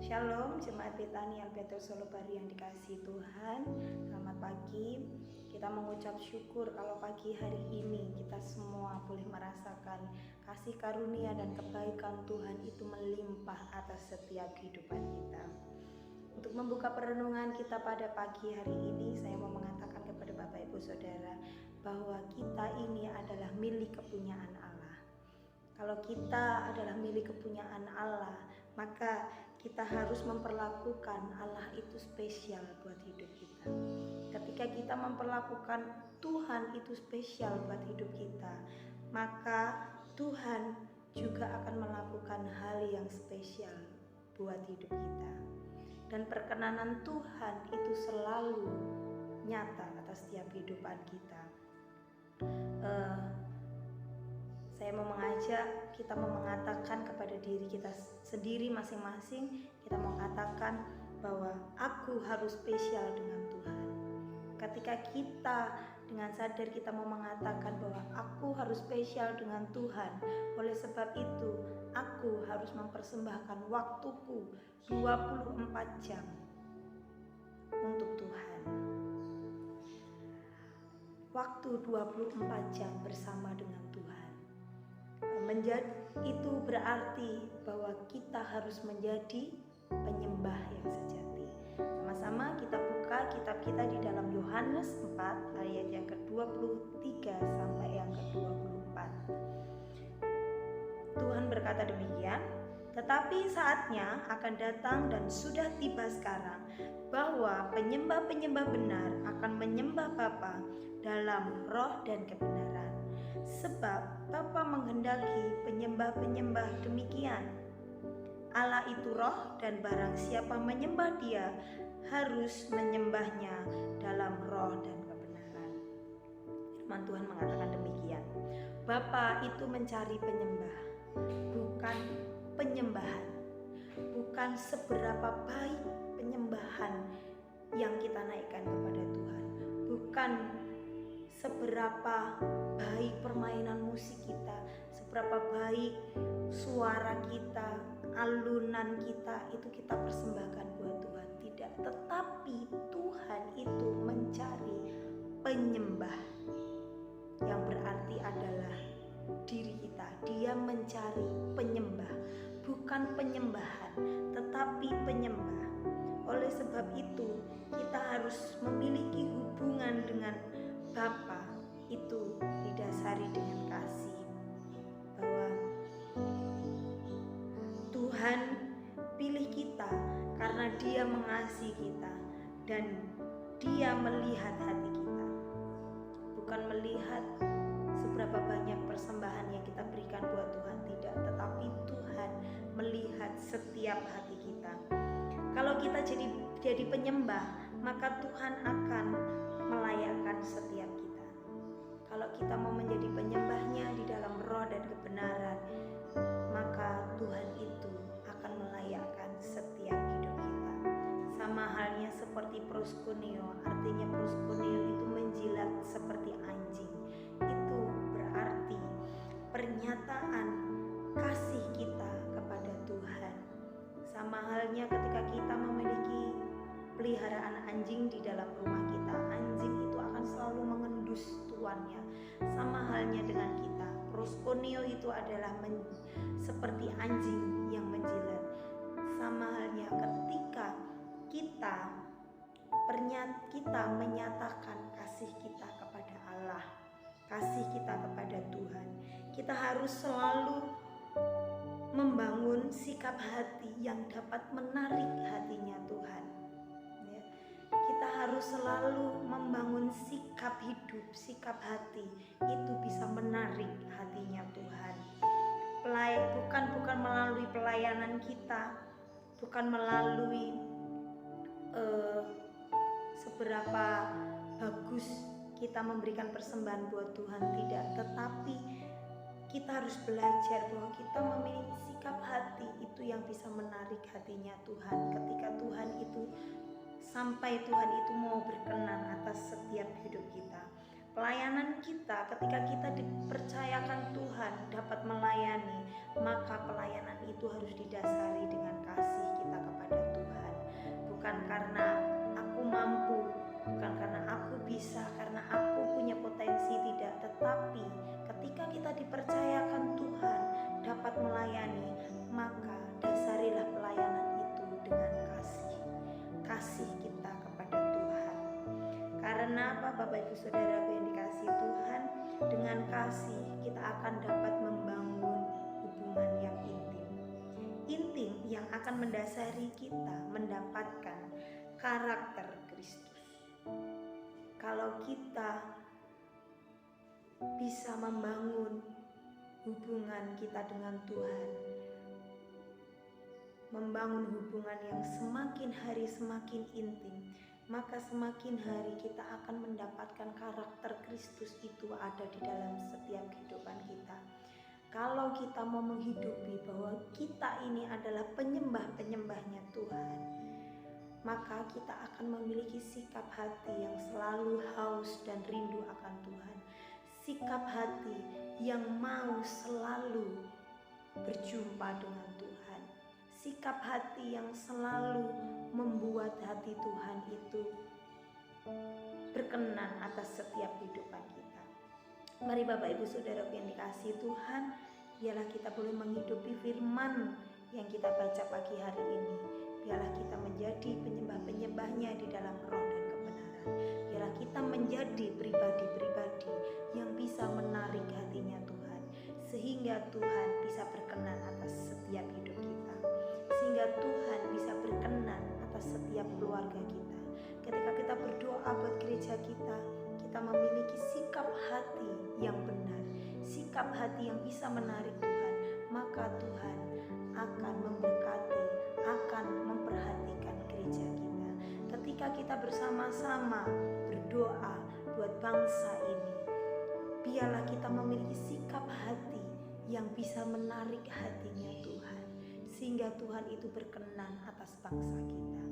Shalom, Jemaat Betani Alberto Solobari yang dikasihi Tuhan. Selamat pagi. Kita mengucap syukur kalau pagi hari ini kita semua boleh merasakan kasih karunia dan kebaikan Tuhan itu melimpah atas setiap kehidupan kita. Untuk membuka perenungan kita pada pagi hari ini, saya mau mengatakan kepada Bapak Ibu Saudara bahwa kita ini adalah milik kepunyaan Allah. Kalau kita adalah milik kepunyaan Allah, maka kita harus memperlakukan Allah itu spesial buat hidup kita. Ketika kita memperlakukan Tuhan itu spesial buat hidup kita, maka Tuhan juga akan melakukan hal yang spesial buat hidup kita. Dan perkenanan Tuhan itu selalu nyata atas setiap kehidupan kita. Saya mau mengajak, kita mau mengatakan kepada diri kita sendiri masing-masing, kita mau katakan bahwa aku harus spesial dengan Tuhan. Ketika kita dengan sadar kita mau mengatakan bahwa aku harus spesial dengan Tuhan, oleh sebab itu aku harus mempersembahkan waktuku 24 jam untuk Tuhan. Waktu 24 jam bersama dengan Tuhan. Itu berarti bahwa kita harus menjadi penyembah yang sejati. Sama-sama kita buka kitab kita di dalam Yohanes 4 ayat yang ke-23 sampai yang ke-24. Tuhan berkata demikian, tetapi saatnya akan datang dan sudah tiba sekarang bahwa penyembah-penyembah benar akan menyembah Bapa dalam roh dan kebenaran. Sebab Bapa menghendaki penyembah-penyembah demikian. Allah itu roh, dan barang siapa menyembah Dia harus menyembahnya dalam roh dan kebenaran. Firman Tuhan mengatakan demikian. Bapa itu mencari penyembah, bukan penyembahan. Bukan seberapa baik penyembahan yang kita naikkan kepada Tuhan. Bukan seberapa baik permainan musik kita, seberapa baik suara kita, alunan kita, itu kita persembahkan buat Tuhan. Tidak, tetapi Tuhan itu mencari penyembah, yang berarti adalah diri kita. Dia mencari penyembah, bukan penyembahan, tetapi penyembah. Oleh sebab itu kita harus memiliki hubungan dengan Bapa itu didasari dengan kasih, bahwa Tuhan pilih kita karena Dia mengasihi kita dan Dia melihat hati kita, bukan melihat seberapa banyak persembahan yang kita berikan buat Tuhan, tidak, tetapi Tuhan melihat setiap hati kita. Kalau kita jadi penyembah, maka Tuhan akan melayakkan setiap kita. Kalau kita mau menjadi penyembahnya di dalam roh dan kebenaran, maka Tuhan itu akan melayakkan setiap hidup kita. Sama halnya seperti proskuneo, artinya proskuneo itu menjilat seperti anjing. Itu berarti pernyataan kasih kita kepada Tuhan. Sama halnya ketika kita memiliki peliharaan anjing di dalam rumah kita, anjing itu akan selalu mengendus tuannya. Sama halnya dengan kita, proskuneo itu adalah seperti anjing yang menjilat. Sama halnya ketika kita menyatakan kasih kita kepada Allah, kasih kita kepada Tuhan, kita harus selalu membangun sikap hati yang dapat menarik hatinya Tuhan. Kita harus selalu membangun sikap hidup, sikap hati itu bisa menarik hatinya Tuhan. Bukan melalui pelayanan kita, bukan melalui seberapa bagus kita memberikan persembahan buat Tuhan, tidak, tetapi kita harus belajar bahwa kita memiliki sikap hati itu yang bisa menarik hatinya Tuhan. Ketika Tuhan itu sampai Tuhan itu mau berkenan atas setiap hidup kita. Pelayanan kita, ketika kita dipercayakan Tuhan dapat melayani, maka pelayanan itu harus didasari dengan kasih kita kepada karena aku mampu, bukan karena aku bisa, karena aku punya potensi, tidak. Tetapi ketika kita dipercayakan Tuhan dapat melayani, maka dasarilah pelayanan itu dengan kasih kita kepada Tuhan. Karena apa, Bapak Ibu Saudara yang dikasihi Tuhan, dengan kasih kita akan dapat membangun hubungan yang intim yang akan mendasari kita mendapatkan karakter Kristus. Kalau kita bisa membangun hubungan kita dengan Tuhan, membangun hubungan yang semakin hari semakin intim, maka semakin hari kita akan mendapatkan karakter Kristus itu ada di dalam setiap kehidupan kita. Kalau kita mau menghidupi bahwa kita ini adalah penyembah-penyembahnya Tuhan, maka kita akan memiliki sikap hati yang selalu haus dan rindu akan Tuhan. Sikap hati yang mau selalu berjumpa dengan Tuhan. Sikap hati yang selalu membuat hati Tuhan itu berkenan atas setiap kehidupan kita. Mari Bapak Ibu Saudara yang dikasihi Tuhan, biarlah kita boleh menghidupi firman yang kita baca pagi hari ini. Biarlah kita menjadi penyembah-penyembahnya di dalam roh dan kebenaran. Biarlah kita menjadi pribadi-pribadi yang bisa menarik hatinya Tuhan, sehingga Tuhan bisa berkenan atas setiap hidup kita, sehingga Tuhan bisa berkenan atas setiap keluarga kita. Ketika kita berdoa buat gereja kita memiliki sikap hati yang benar, sikap hati yang bisa menarik Tuhan, maka Tuhan akan memberkati, akan memperhatikan gereja kita. Ketika kita bersama-sama berdoa buat bangsa ini, biarlah kita memiliki sikap hati yang bisa menarik hatinya Tuhan, sehingga Tuhan itu berkenan atas bangsa kita.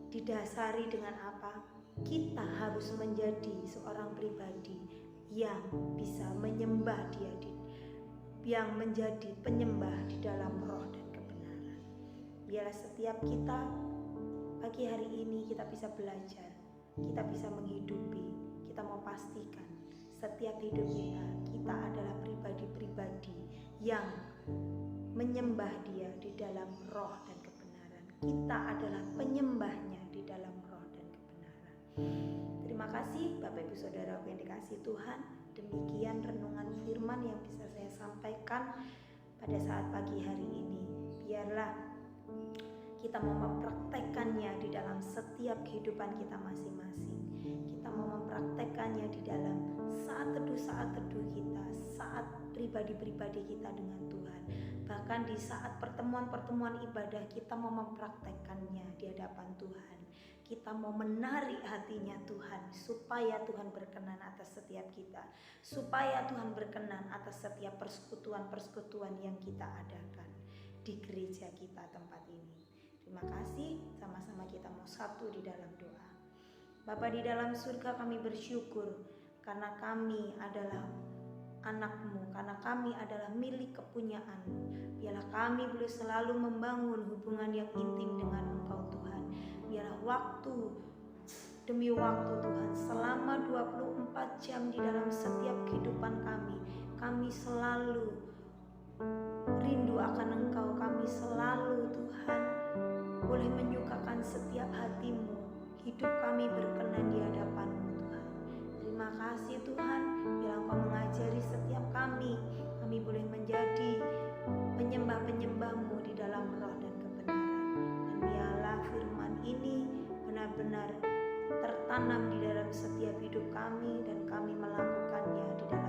Didasari dengan apa? Kita harus menjadi seorang pribadi yang bisa menyembah Dia, yang menjadi penyembah di dalam roh dan kebenaran. Biarlah setiap kita pagi hari ini kita bisa belajar, kita bisa menghidupi, kita mau pastikan setiap hidup kita adalah pribadi-pribadi yang menyembah Dia di dalam roh dan kebenaran. Kita adalah penyembahnya di dalam roh dan kebenaran. Terima kasih Bapak Ibu Saudara yang dikasihi Tuhan. Demikian renungan firman yang bisa saya sampaikan pada saat pagi hari ini. Biarlah kita mau mempraktekkannya di dalam setiap kehidupan kita masing-masing. Kita mau mempraktekkannya di dalam saat teduh kita, saat pribadi-pribadi kita dengan Tuhan. Bahkan di saat pertemuan-pertemuan ibadah kita mau mempraktekkannya di hadapan Tuhan. Kita mau menarik hatinya Tuhan, supaya Tuhan berkenan atas setiap kita, supaya Tuhan berkenan atas setiap persekutuan-persekutuan yang kita adakan di gereja kita tempat ini. Terima kasih, sama-sama kita mau satu di dalam doa. Bapa di dalam surga, kami bersyukur karena kami adalah anak-Mu, karena kami adalah milik kepunyaan-Mu. Biarlah kami boleh selalu membangun hubungan yang intim dengan Engkau Tuhan. Biarlah waktu demi waktu Tuhan, selama 24 jam di dalam setiap kehidupan kami selalu rindu akan Engkau. Kami selalu Tuhan boleh menyukakan setiap hati-Mu. Hidup kami berkenan di hadapan-Mu Tuhan. Terima kasih Tuhan, biarlah Engkau mengajari setiap kami boleh menjadi penyembah-penyembah-Mu di dalam roh dan kebenaran. Dan biarlah firman ini benar-benar tertanam di dalam setiap hidup kami, dan kami melakukannya di dalam